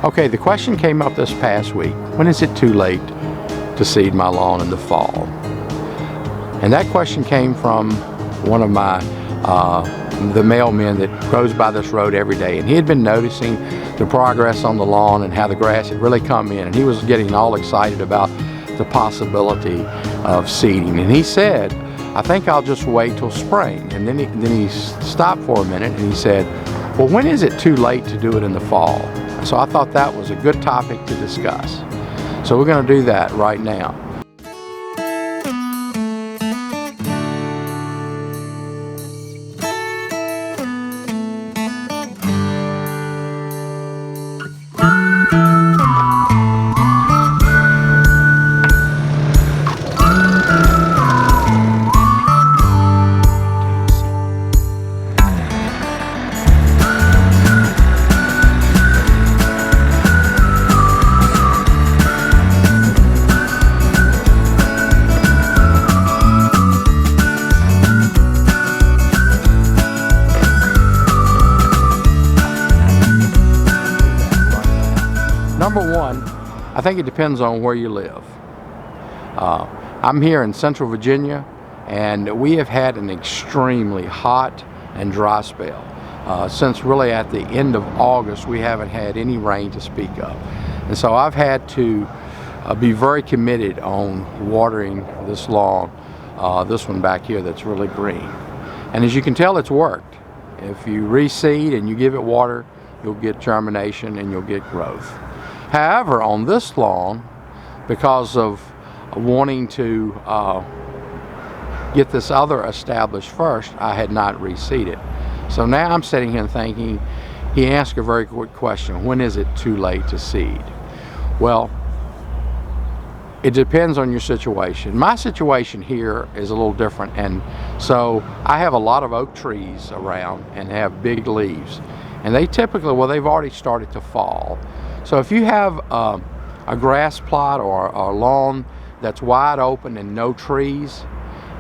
Okay, the question came up this past week: when is it too late to seed my lawn in the fall? And that question came from one of my the mailmen that goes by this road every day, and he had been noticing the progress on the lawn and how the grass had really come in, and he was getting all excited about the possibility of seeding. And he said, I think I'll just wait till spring. And then he stopped for a minute and he said, well, when is it too late to do it in the fall? So I thought that was a good topic to discuss. So we're going to do that right now. Number one, I think it depends on where you live. I'm here in Central Virginia, and we have had an extremely hot and dry spell. Since really at the end of August, we haven't had any rain to speak of. And so I've had to be very committed on watering this lawn, this one back here that's really green. And as you can tell, it's worked. If you reseed and you give it water, you'll get germination and you'll get growth. However, on this lawn, because of wanting to get this other established first, I had not reseeded. So now I'm sitting here thinking, he asked a very good question: when is it too late to seed? Well, it depends on your situation. My situation here is a little different, and so I have a lot of oak trees around and have big leaves, and they typically, well, they've already started to fall. So if you have a grass plot or a lawn that's wide open and no trees,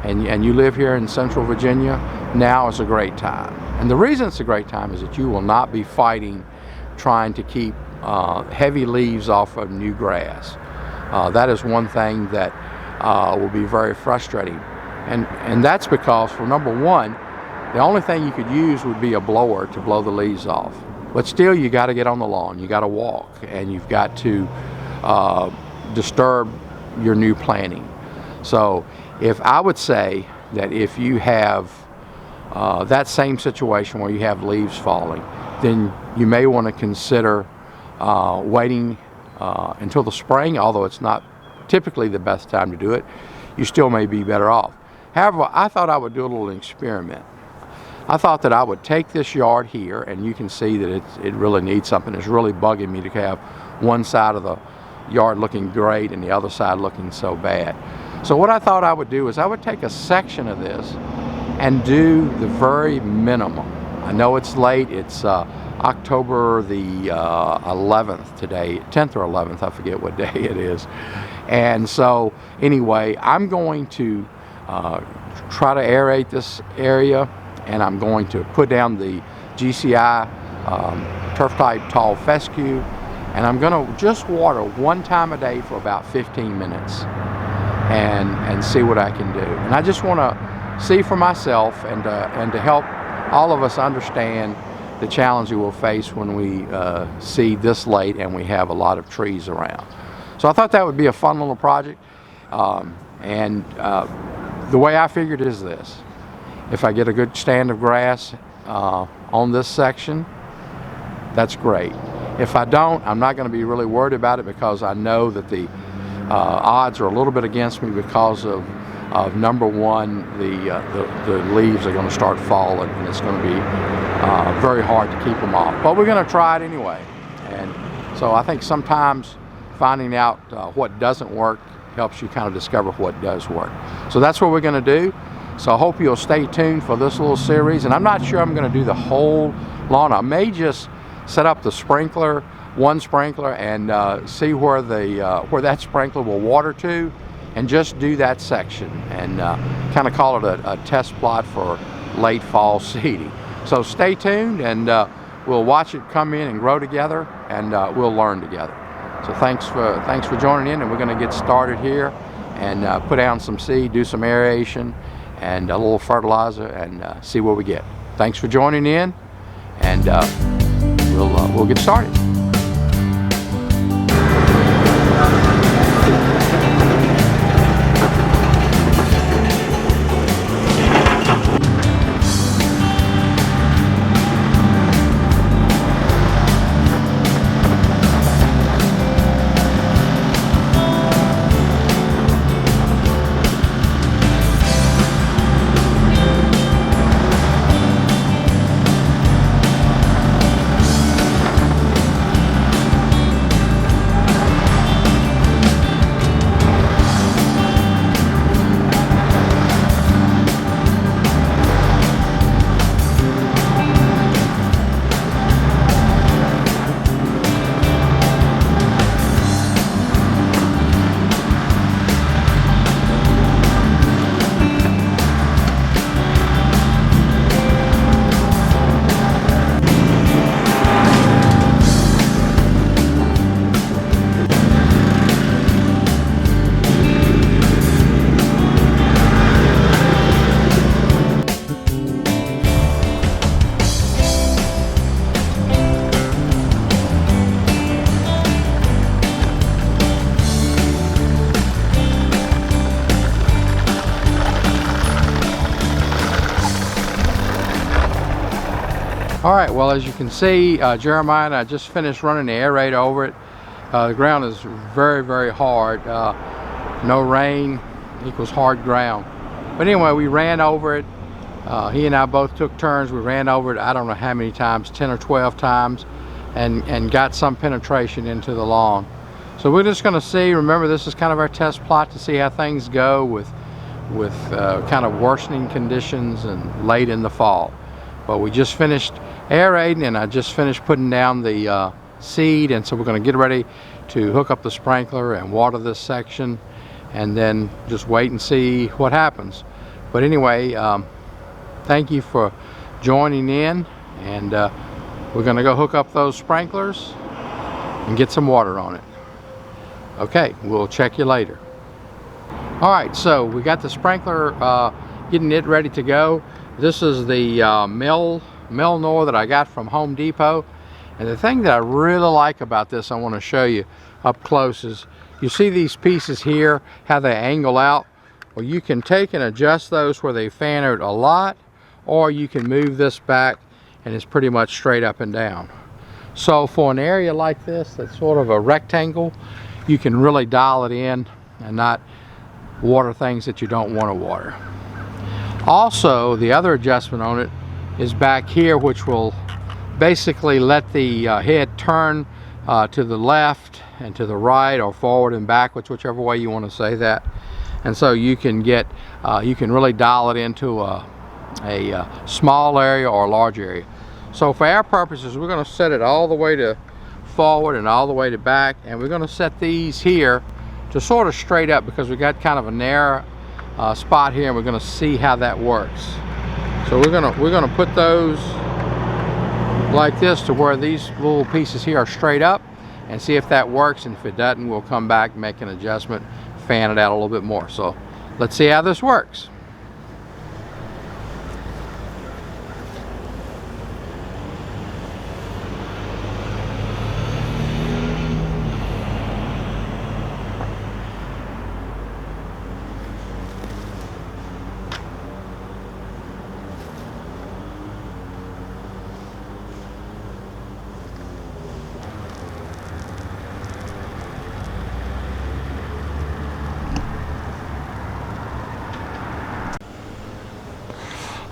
and you live here in Central Virginia, now is a great time. And the reason it's a great time is that you will not be fighting trying to keep heavy leaves off of new grass. That is one thing that will be very frustrating. And that's because, for number one, the only thing you could use would be a blower to blow the leaves off. But still, you got to get on the lawn, you got to walk, and you've got to disturb your new planting. So if I would say that if you have that same situation where you have leaves falling, then you may want to consider waiting until the spring, although it's not typically the best time to do it. You still may be better off. However, I thought I would do a little experiment. I thought that I would take this yard here, and you can see that it really needs something. It's really bugging me to have one side of the yard looking great and the other side looking so bad. So what I thought I would do is I would take a section of this and do the very minimum. I know it's late. It's October the 11th today, 10th or 11th, I forget what day it is. And so anyway, I'm going to try to aerate this area, and I'm going to put down the GCI turf type tall fescue, and I'm going to just water one time a day for about 15 minutes and see what I can do. And I just want to see for myself and to help all of us understand the challenge we will face when we seed this late and we have a lot of trees around. So I thought that would be a fun little project, and the way I figured is this: if I get a good stand of grass on this section, that's great. If I don't, I'm not going to be really worried about it, because I know that the odds are a little bit against me because of number one, the leaves are going to start falling, and it's going to be very hard to keep them off. But we're going to try it anyway. And so I think sometimes finding out what doesn't work helps you kind of discover what does work. So that's what we're going to do. So I hope you'll stay tuned for this little series. And I'm not sure I'm going to do the whole lawn. I may just set up the sprinkler, one sprinkler, and see where that sprinkler will water to, and just do that section and kind of call it a test plot for late fall seeding. So stay tuned, and we'll watch it come in and grow together, and we'll learn together. So thanks for joining in, and we're going to get started here and put down some seed, do some aeration and a little fertilizer, and see what we get. Thanks for joining in, and we'll get started. All right, well, as you can see, Jeremiah and I just finished running the aerate over it. The ground is very, very hard. No rain equals hard ground. But anyway, we ran over it. He and I both took turns. We ran over it, I don't know how many times, 10 or 12 times, and got some penetration into the lawn. So we're just gonna see, remember this is kind of our test plot to see how things go with kind of worsening conditions and late in the fall. But we just finished aerating, and I just finished putting down the seed, and so we're going to get ready to hook up the sprinkler and water this section, and then just wait and see what happens. But anyway, thank you for joining in, and we're going to go hook up those sprinklers and get some water on it. Okay, we'll check you later. All right, so we got the sprinkler getting it ready to go. This is the Melnor that I got from Home Depot, and the thing that I really like about this, I want to show you up close, is you see these pieces here, how they angle out. Well, you can take and adjust those where they fan out a lot, or you can move this back and it's pretty much straight up and down. So for an area like this that's sort of a rectangle, you can really dial it in and not water things that you don't want to water. Also, the other adjustment on it is back here, which will basically let the head turn to the left and to the right, or forward and backwards, whichever way you want to say that. And so you can get, you can really dial it into a small area or a large area. So for our purposes, we're going to set it all the way to forward and all the way to back, and we're going to set these here to sort of straight up, because we got kind of a narrow spot here, and we're going to see how that works. So we're gonna put those like this to where these little pieces here are straight up, and see if that works. And if it doesn't, we'll come back, make an adjustment, fan it out a little bit more. So let's see how this works.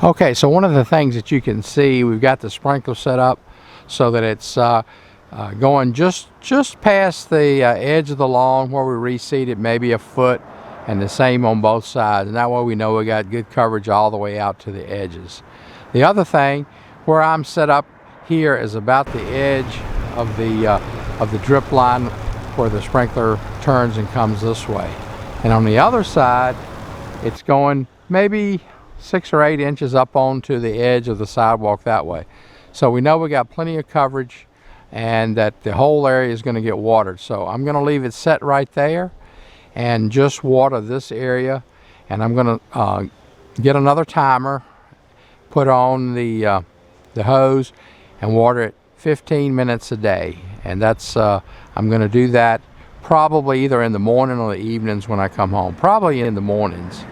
Okay, so one of the things that you can see, we've got the sprinkler set up so that it's going just past the edge of the lawn where we reseeded, maybe a foot, and the same on both sides. And that way we know we got good coverage all the way out to the edges. The other thing, where I'm set up here is about the edge of the drip line where the sprinkler turns and comes this way. And on the other side, it's going maybe 6 or 8 inches up onto the edge of the sidewalk that way. So we know we got plenty of coverage and that the whole area is going to get watered. So I'm going to leave it set right there and just water this area. And I'm going to get another timer, put on the hose, and water it 15 minutes a day. And that's I'm going to do that probably either in the morning or the evenings when I come home. Probably in the mornings.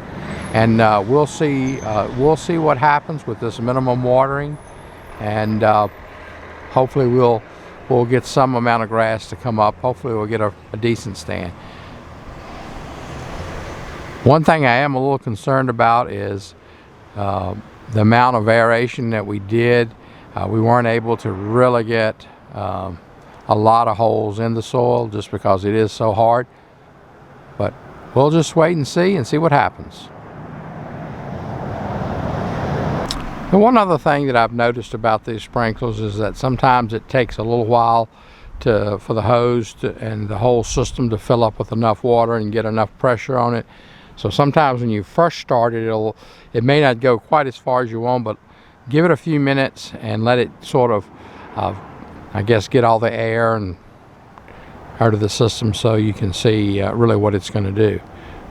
And we'll see what happens with this minimum watering, and hopefully we'll get some amount of grass to come up. Hopefully we'll get a decent stand. One thing I am a little concerned about is the amount of aeration that we did. We weren't able to really get a lot of holes in the soil just because it is so hard. But we'll just wait and see what happens. And one other thing that I've noticed about these sprinklers is that sometimes it takes a little while for the hose and the whole system to fill up with enough water and get enough pressure on it. So sometimes when you first start it, it may not go quite as far as you want, but give it a few minutes and let it sort of, I guess, get all the air and out of the system so you can see really what it's going to do.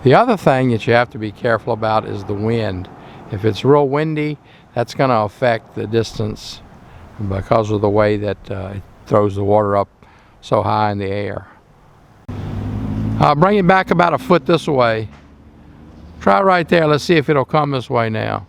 The other thing that you have to be careful about is the wind. If it's real windy, that's going to affect the distance because of the way that it throws the water up so high in the air. Bring it back about a foot this way. Try right there. Let's see if it'll come this way now.